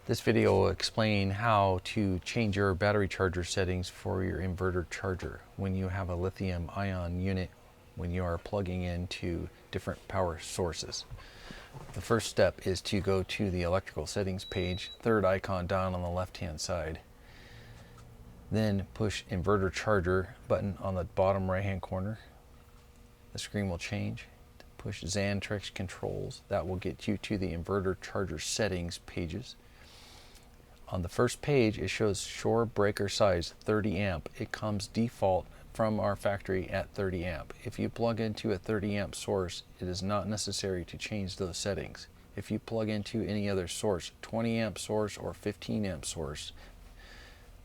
This video will explain how to change your battery charger settings for your inverter charger when you have a lithium ion unit when you are plugging into different power sources. The first step is to go to the electrical settings page, third icon down on the left hand side. Then push inverter charger button on the bottom right hand corner. The screen will change. Push Xantrex controls. That will get you to the inverter charger settings pages. On the first page, it shows shore breaker size 30 amp. It comes default from our factory at 30 amp. If you plug into a 30 amp source, it is not necessary to change those settings. If you plug into any other source, 20 amp source or 15 amp source,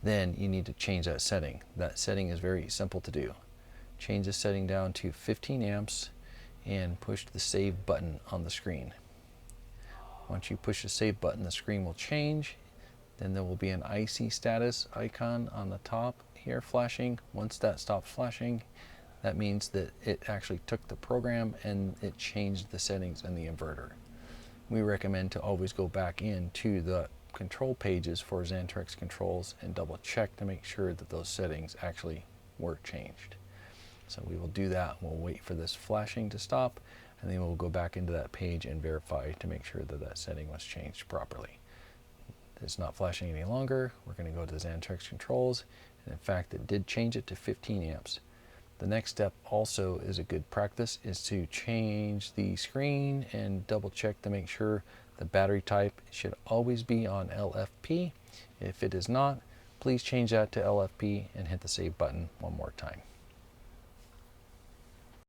then you need to change that setting. That setting is very simple to do. Change the setting down to 15 amps and push the save button on the screen. Once you push the save button, the screen will change. Then there will be an IC status icon on the top here flashing. Once that stops flashing, that means that it actually took the program and it changed the settings in the inverter. We recommend to always go back into the control pages for Xantrex controls and double check to make sure that those settings actually were changed. So we will do that. We'll wait for this flashing to stop, and then we'll go back into that page and verify to make sure that that setting was changed properly. It's not flashing any longer. We're going to go to the Xantrex controls, and in fact it did change it to 15 amps. The next step also is a good practice is to change the screen and double check to make sure the battery type should always be on LFP. If it is not, please change that to LFP and hit the save button one more time.